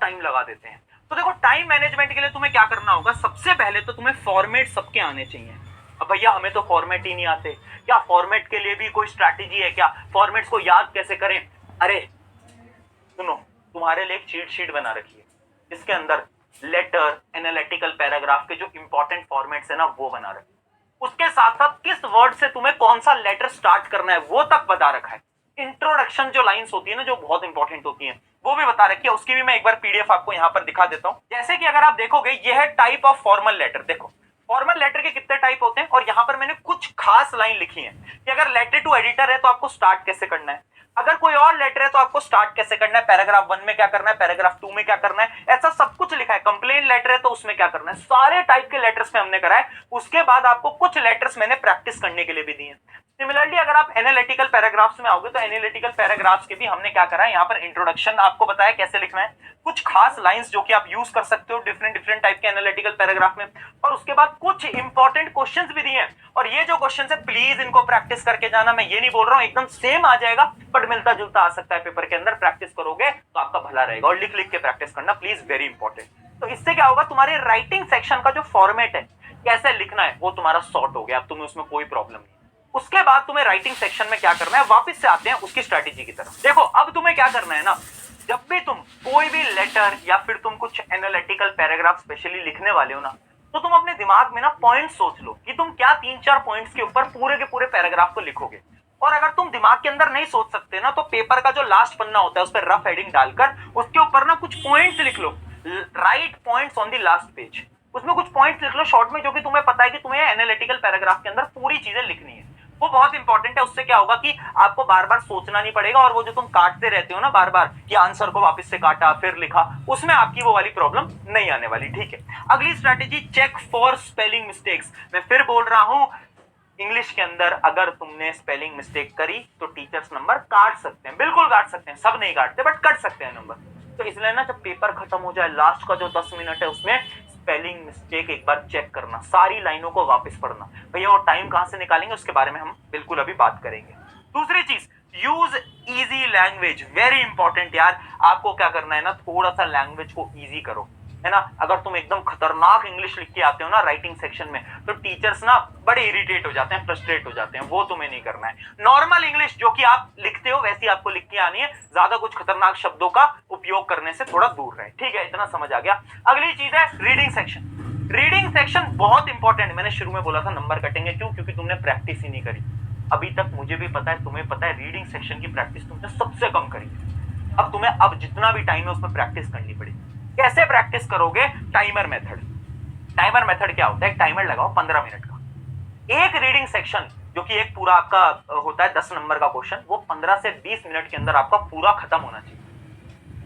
Time लगा देते हैं। तो देखो टाइम मैनेजमेंट के लिए तुम्हें क्या करना होगा, सबसे पहले तो तुम्हें फॉर्मेट सबके आने चाहिए। अब भैया हमें तो फॉर्मेट ही नहीं आते, क्या फॉर्मेट के लिए भी कोई स्ट्रैटेजी है क्या, फॉर्मेट्स को याद कैसे करें? अरे सुनो, तुम्हारे लिए एक चीट शीट बना रखी है, इसके अंदर लेटर, एनालिटिकल पैराग्राफ के जो इंपॉर्टेंट फॉर्मेट्स है ना वो बना रखे, उसके साथ साथ किस वर्ड से तुम्हें कौन सा लेटर स्टार्ट करना है वो तक बता रखा है। इंट्रोडक्शन जो लाइंस होती है ना, जो बहुत इंपॉर्टेंट होती हैं, वो भी बता रखी है। उसकी भी मैं एक बार पीडीएफ आपको यहाँ पर दिखा देता हूँ। जैसे कि अगर आप देखोगे यह है टाइप ऑफ फॉर्मल लेटर। देखो फॉर्मल लेटर के कितने टाइप होते हैं, और यहाँ पर मैंने कुछ खास लाइन लिखी है कि अगर लेटर टू एडिटर है तो आपको स्टार्ट कैसे करना है, अगर कोई और लेटर है तो आपको स्टार्ट कैसे करना है, पैराग्राफ 1 में क्या करना है, पैराग्राफ 2 में क्या करना है, ऐसा सब कुछ लिखा है। कंप्लेंट लेटर है तो उसमें क्या करना है, सारे टाइप के लेटर्स में हमने करा है। उसके बाद आपको कुछ लेटर्स मैंने प्रैक्टिस करने के लिए भी दिए। सिमिलरली अगर आप एनालिटिकल पैराग्राफ्स में आओगे तो एनालिटिकल पैराग्राफ्स के भी हमने क्या करा है, यहाँ पर इंट्रोडक्शन आपको बताया कैसे लिखना है, कुछ खास लाइंस जो कि आप यूज कर सकते हो डिफरेंट डिफरेंट टाइप के एनालिटिकल पैराग्राफ में, और उसके बाद कुछ इंपॉर्टेंट क्वेश्चंस भी दिए हैं। और ये जो क्वेश्चंस है प्लीज इनको प्रैक्टिस करके जाना। मैं ये नहीं बोल रहा हूं एकदम सेम आ जाएगा, बट मिलता जुलता आ सकता है पेपर के अंदर। प्रैक्टिस करोगे तो आपका भला रहेगा, और लिख लिख के प्रैक्टिस करना प्लीज, वेरी इंपॉर्टेंट। तो इससे क्या होगा, तुम्हारे राइटिंग सेक्शन का जो फॉर्मेट है, कैसे लिखना है, वो तुम्हारा सॉर्ट हो गया। अब तुम्हें उसमें कोई प्रॉब्लम नहीं। उसके बाद तुम्हें राइटिंग सेक्शन में क्या करना है, वापस से आते हैं उसकी स्ट्रेटेजी की तरफ। देखो अब तुम्हें क्या करना है ना, जब भी तुम कोई भी लेटर या फिर तुम कुछ एनालिटिकल पैराग्राफ स्पेशली लिखने वाले हो ना, तो तुम अपने दिमाग में ना पॉइंट सोच लो कि तुम क्या 3-4 पॉइंट्स के ऊपर पूरे के पूरे पैराग्राफ को लिखोगे। और अगर तुम दिमाग के अंदर नहीं सोच सकते ना, तो पेपर का जो लास्ट पन्ना होता है उस पर रफ हेडिंग डालकर उसके ऊपर ना कुछ पॉइंट्स लिख लो, write points on the last page. उसमें कुछ पॉइंट्स लिख लो शॉर्ट में, जो कि तुम्हें पता है कि तुम्हें एनालिटिकल पैराग्राफ के अंदर पूरी चीजें लिखनी है। वो बहुत इंपॉर्टेंट है। उससे क्या होगा कि आपको बार बार सोचना नहीं पड़ेगा, और वो जो तुम काटते रहते हो ना बार बार कि आंसर को वापस से काटा फिर लिखा, उसमें आपकी वो वाली प्रॉब्लम नहीं आने वाली। ठीक है, अगली strategy, check for spelling mistakes. मैं फिर बोल रहा हूं, इंग्लिश के अंदर अगर तुमने स्पेलिंग मिस्टेक करी तो टीचर्स नंबर काट सकते हैं, बिल्कुल काट सकते हैं, सब नहीं काटते बट कट सकते हैं नंबर। तो इसलिए ना जब पेपर खत्म हो जाए, लास्ट का जो 10 मिनट है उसमें स्पेलिंग मिस्टेक एक बार चेक करना, सारी लाइनों को वापस पढ़ना। भैया वो टाइम कहां से निकालेंगे उसके बारे में हम बिल्कुल अभी बात करेंगे। दूसरी चीज, use easy language, very important यार। आपको क्या करना है ना, थोड़ा सा लैंग्वेज को इजी करो, है ना। अगर तुम एकदम खतरनाक इंग्लिश लिख के आते हो ना राइटिंग सेक्शन में, तो टीचर्स ना बड़े इरिटेट हो जाते हैं, फ्रस्ट्रेट हो जाते हैं। वो तुम्हें नहीं करना है। नॉर्मल इंग्लिश जो कि आप लिखते हो वैसी आपको लिख के आनी है, ज्यादा कुछ खतरनाक शब्दों का उपयोग करने से थोड़ा दूर रहे। ठीक है, इतना समझ आ गया। अगली चीज है रीडिंग सेक्शन। रीडिंग सेक्शन बहुत इंपॉर्टेंट। मैंने शुरू में बोला था नंबर कटेंगे, क्यों? क्योंकि तुमने प्रैक्टिस ही नहीं करी अभी तक। मुझे भी पता है, तुम्हें पता है, रीडिंग सेक्शन की प्रैक्टिस तुमने सबसे कम करी। अब तुम्हें अब जितना भी टाइम है उसमें प्रैक्टिस करनी पड़ेगी। कैसे प्रैक्टिस करोगे? Timer method. टाइमर मेथड क्या होता है? एक टाइमर लगाओ 15 मिनट का। एक रीडिंग सेक्शन जो कि एक पूरा आपका होता है 10 नंबर का क्वेश्चन, वो 15 से 20 मिनट के अंदर आपका पूरा खत्म होना चाहिए।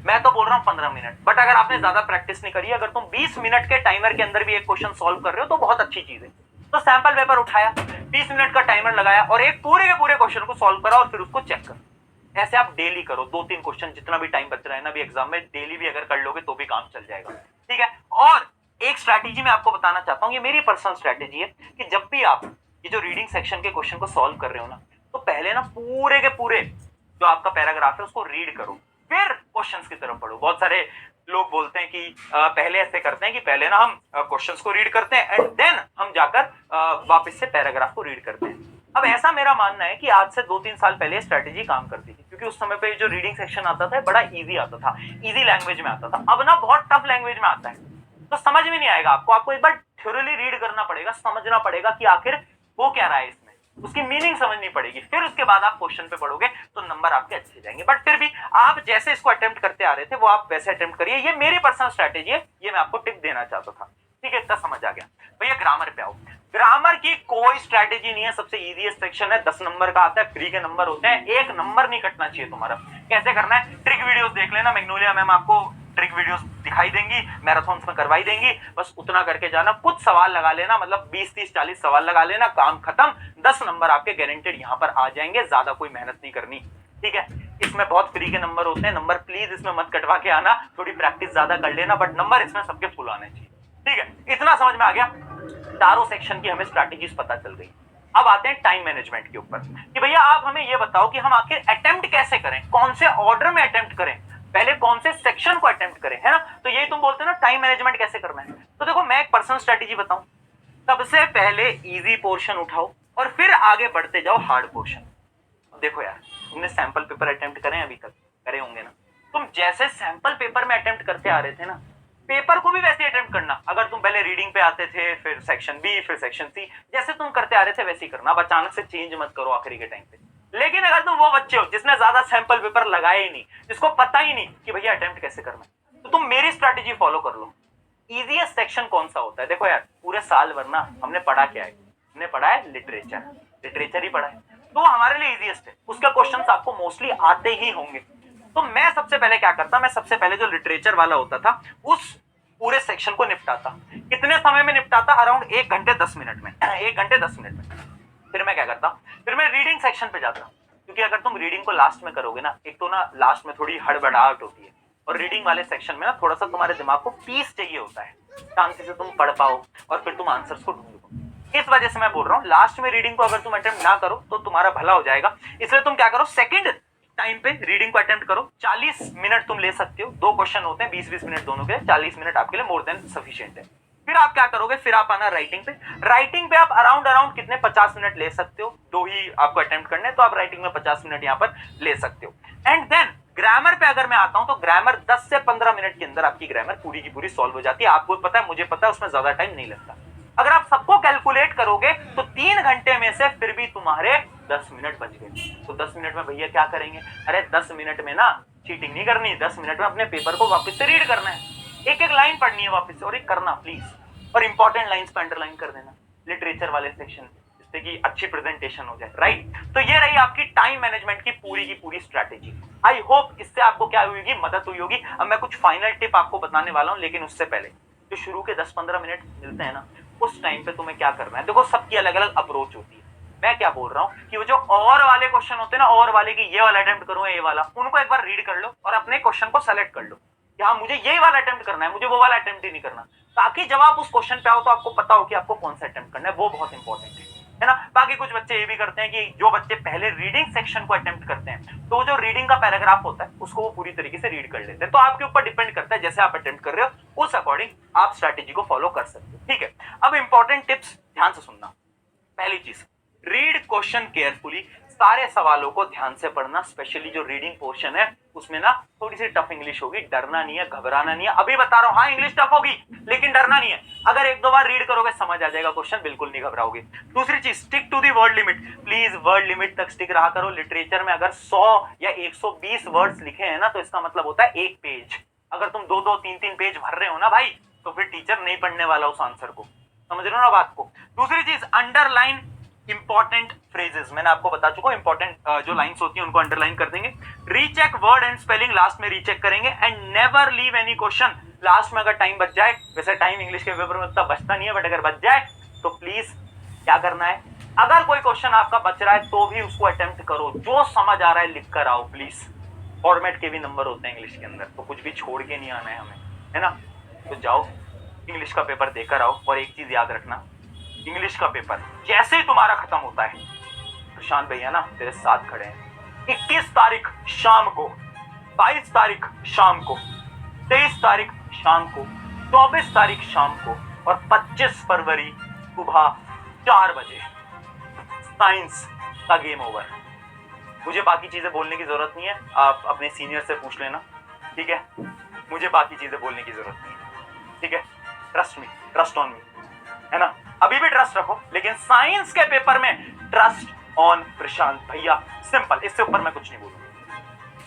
मैं तो बोल रहा हूं 15 मिनट, बट अगर आपने ज्यादा प्रैक्टिस नहीं करी, अगर तुम 20 मिनट के टाइमर के अंदर भी एक क्वेश्चन सॉल्व कर रहे हो तो बहुत अच्छी चीज है। तो सैंपल पेपर उठाया, 20 मिनट का टाइमर लगाया और एक पूरे के पूरे क्वेश्चन को सॉल्व करा और फिर उसको चेक करो। ऐसे आप डेली करो, 2-3 क्वेश्चन, जितना भी टाइम बच रहा है ना भी एग्जाम में, डेली भी अगर कर लोगे तो भी काम चल जाएगा। ठीक है। और एक स्ट्रैटेजी मैं आपको बताना चाहता हूं, ये मेरी पर्सनल स्ट्रैटेजी है कि जब भी आप ये जो रीडिंग सेक्शन के क्वेश्चन को सॉल्व कर रहे हो ना, तो पहले ना पूरे के पूरे जो आपका पैराग्राफ है उसको रीड करो, फिर क्वेश्चंस की तरफ बढ़ो। बहुत सारे लोग बोलते हैं कि पहले ऐसे करते हैं कि पहले ना हम क्वेश्चंस को रीड करते हैं एंड देन हम जाकर वापस से पैराग्राफ को रीड करते हैं। अब ऐसा मेरा मानना है कि आज से 2-3 साल पहले स्ट्रैटेजी काम करती थी, क्योंकि उस समय पे जो रीडिंग सेक्शन आता था बड़ा इजी आता था, इजी लैंग्वेज में आता था। अब ना बहुत टफ लैंग्वेज में आता है, तो समझ में नहीं आएगा आपको। आपको एक बार थ्योरली रीड करना पड़ेगा, समझना पड़ेगा कि आखिर वो क्या रहा है इसमें, उसकी मीनिंग समझनी पड़ेगी। फिर उसके बाद आप क्वेश्चन पे पढ़ोगे तो नंबर आपके अच्छे जाएंगे। बट फिर भी आप जैसे इसको अटेम्प्ट करते आ रहे थे वो आप वैसे अटेम्प्ट करिए। ये मेरी पर्सनल स्ट्रैटेजी है, ये मैं आपको टिप देना चाहता था। ठीक है, इतना समझ आ गया। भैया ग्रामर पे आओ। ग्रामर की कोई स्ट्रैटेजी नहीं है, सबसे इजीएस्ट सेक्शन है, 10 नंबर का आता है, फ्री के नंबर होते हैं, एक नंबर नहीं कटना चाहिए तुम्हारा। कैसे करना है? ट्रिक वीडियोस देख लेना, मैग्नोलिया मैम आपको ट्रिक वीडियोस दिखाई देंगी, मैराथन्स में करवाई देंगी। बस उतना करके जाना, कुछ सवाल लगा लेना, मतलब 20-30-40 सवाल लगा लेना, काम खत्म। 10 नंबर आपके गारंटेड यहाँ पर आ जाएंगे, ज्यादा कोई मेहनत नहीं करनी। ठीक है, इसमें बहुत फ्री के नंबर होते हैं। नंबर प्लीज इसमें मत कटवा के आना, थोड़ी प्रैक्टिस ज्यादा कर लेना, बट नंबर इसमें सबके फुल आने चाहिए। ठीक है, इतना समझ में आ गया। चारों सेक्शन की हमें स्ट्रैटेजीज पता चल गई। अब आते हैं टाइम मैनेजमेंट के ऊपर कि भैया आप हमें ये बताओ कि हम आखिर अटेम्प्ट कैसे करें, कौन से ऑर्डर में अटेम्प्ट करें पहले कौन से सेक्शन को अटेम्प्ट करें, है ना। तो यही तुम बोलते हो ना टाइम मैनेजमेंट कैसे करना है। तो देखो मैं एक पर्सनल स्ट्रेटेजी बताऊं, सबसे पहले इजी पोर्शन उठाओ और फिर आगे बढ़ते जाओ हार्ड पोर्शन। देखो यार, तुमने सैंपल पेपर अटेम्प्ट करे अभी तक, करे होंगे ना। तुम जैसे सैंपल पेपर में अटेम्प्ट करते आ रहे थे ना, पेपर को भी वैसे अटेम्प्ट करना। अगर तुम पहले रीडिंग पे आते थे, फिर सेक्शन बी, फिर सेक्शन सी, जैसे तुम करते आ रहे थे वैसे ही करना। अब अचानक से चेंज मत करो आखिरी के टाइम पे। लेकिन अगर तुम वो बच्चे हो जिसने ज्यादा सैंपल पेपर लगाए ही नहीं, जिसको पता ही नहीं कि भैया अटेम्प्ट कैसे करना है, तो तुम मेरी स्ट्रैटेजी फॉलो कर लो। इजीएस्ट सेक्शन कौन सा होता है? देखो यार, पूरे साल भर ना हमने पढ़ा क्या है? हमने पढ़ा है लिटरेचर, लिटरेचर ही पढ़ा है, तो हमारे लिए इजीएस्ट है। उसके क्वेश्चंस आपको मोस्टली आते ही होंगे। तो मैं सबसे पहले क्या करता, मैं सबसे पहले जो लिटरेचर वाला होता था उस पूरे सेक्शन को निपटाता। कितने समय में निपटाता? अराउंड 1 घंटे 10 मिनट में 1 घंटे 10 मिनट में। फिर मैं क्या करता, फिर मैं रीडिंग सेक्शन पे जाता, क्योंकि अगर तुम रीडिंग को लास्ट में करोगे ना, एक तो ना लास्ट में थोड़ी हड़बड़ाहट होती है, और रीडिंग वाले सेक्शन में ना थोड़ा सा तुम्हारे दिमाग को पीस चाहिए होता है, शांति से तुम पढ़ पाओ और फिर तुम आंसर्स को ढूंढो। इस वजह से मैं बोल रहा हूँ लास्ट में रीडिंग को अगर तुम अटेम्प्ट ना करो तो तुम्हारा भला हो जाएगा। इसलिए तुम क्या करो, सेकंड टाइम पे रीडिंग को अटेम्प्ट करो। 40 मिनट तुम ले सकते हो, 2 क्वेश्चन होते हैं, 20-20 मिनट दोनों के, 40 मिनट आपके लिए मोर देन सफिशिएंट है। फिर आप क्या करोगे, फिर आप आना राइटिंग पे। राइटिंग पे आप अराउंड कितने 50 मिनट ले सकते हो, 2 ही आपको अटेम्प्ट करने, तो आप राइटिंग में 50 मिनट यहाँ पर ले सकते हो। एंड देन ग्रामर पे अगर मैं आता हूं तो ग्रामर 10 से 15 मिनट के अंदर आपकी ग्रामर पूरी की पूरी सॉल्व हो जाती है। आपको पता है, मुझे पता है, उसमें ज्यादा टाइम नहीं लगता। अगर आप सबको कैलकुलेट करोगे तो 3 घंटे में से फिर भी तुम्हारे 10 मिनट बच गए। तो 10 मिनट में भैया क्या करेंगे? अरे 10 मिनट में ना चीटिंग नहीं करनी, 10 मिनट में अपने पेपर को वापस से रीड करना है, एक एक लाइन पढ़नी है वापस से, और एक करना प्लीज, और इंपॉर्टेंट लाइंस पे अंडरलाइन कर देना लिटरेचर वाले सेक्शन में, जिससे कि अच्छी प्रेजेंटेशन हो जाए, राइट। तो ये रही आपकी टाइम मैनेजमेंट की पूरी स्ट्रैटेजी। आई होप इससे आपको क्या हुई होगी, मदद हुई होगी। अब मैं कुछ फाइनल टिप आपको बताने वाला हूं, लेकिन उससे पहले जो शुरू के 10-15 मिनट मिलते हैं ना, उस टाइम पे तुम्हें क्या करना है। देखो सबकी अलग अलग अप्रोच होती है। मैं क्या बोल रहा हूँ कि वो जो और वाले क्वेश्चन होते हैं ना, और वाले की ये वाला अटेम्प्ट करूँ ये वाला, उनको एक बार रीड कर लो और अपने क्वेश्चन को सेलेक्ट कर लो कि हाँ मुझे ये वाला अटेम्प्ट करना है, मुझे वो वाला अटेम्प्ट ही नहीं करना, ताकि जब आप उस क्वेश्चन पे आओ तो आपको पता हो कि आपको कौन सा अटेम्प्ट करना है। वो बहुत इंपॉर्टेंट है ना। बाकी कुछ बच्चे ये भी करते हैं कि जो बच्चे पहले रीडिंग सेक्शन को अटेम्प्ट करते हैं तो जो रीडिंग का पैराग्राफ होता है उसको वो पूरी तरीके से रीड कर लेते हैं। तो आपके ऊपर डिपेंड करता है, जैसे आप अटेम्प्ट कर रहे हो उस अकॉर्डिंग आप स्ट्रैटेजी को फॉलो कर सकते हो, ठीक है। अब इंपॉर्टेंट टिप्स ध्यान से सुनना। पहली चीज, रीड क्वेश्चन केयरफुली, सारे सवालों को ध्यान से पढ़ना। स्पेशली जो रीडिंग पोर्शन है उसमें ना थोड़ी सी टफ इंग्लिश होगी, डरना नहीं है, घबराना नहीं है। अभी बता रहा हूं, हाँ इंग्लिश टफ होगी लेकिन डरना नहीं है। अगर 1-2 बार रीड करोगे समझ आ जाएगा क्वेश्चन, बिल्कुल नहीं घबराओगे। दूसरी चीज, stick to the word limit, please word limit तक स्टिक रहा करो। लिटरेचर में अगर 100 या 120 वर्ड्स लिखे हैं ना, तो इसका मतलब होता है 1 पेज। अगर तुम 2-2, 3-3 पेज भर रहे हो ना भाई, तो फिर टीचर नहीं पढ़ने वाला उस आंसर को, समझ रहे हो ना बात को। दूसरी चीज, अंडरलाइन इंपॉर्टेंट फ्रेजेस, मैंने आपको बता चुका हूं, इंपॉर्टेंट जो लाइंस होती हैं उनको अंडरलाइन कर देंगे। Recheck word and spelling last में रीचेक करेंगे। And never leave any question last में अगर टाइम बच जाए, वैसे टाइम इंग्लिश के पेपर में उतना बचता नहीं है, बट अगर बच जाए तो प्लीज क्या करना है, अगर कोई क्वेश्चन आपका बच रहा है तो भी उसको अटेम्प्ट करो, जो समझ आ रहा है लिख कर आओ प्लीज। फॉर्मेट के भी नंबर होते हैं इंग्लिश के अंदर, तो कुछ भी छोड़ के नहीं आना है हमें, है ना। तो जाओ इंग्लिश का पेपर देकर आओ। और एक चीज याद रखना, इंग्लिश का पेपर जैसे ही तुम्हारा खत्म होता है, प्रशांत भैया ना तेरे साथ खड़े हैं। 21 तारीख शाम को, 22 तारीख शाम को, 23 तारीख शाम को, 24 तारीख शाम को और 25 फरवरी सुबह 4 बजे साइंस का गेम ओवर। मुझे बाकी चीजें बोलने की जरूरत नहीं है, आप अपने सीनियर से पूछ लेना, ठीक है। मुझे बाकी चीजें बोलने की जरूरत नहीं है, ठीक है। Trust me, trust on me, है ना। अभी भी ट्रस्ट रखो, लेकिन साइंस के पेपर में ट्रस्ट ऑन प्रशांत भैया, सिंपल, इससे ऊपर मैं कुछ नहीं बोलूंगा।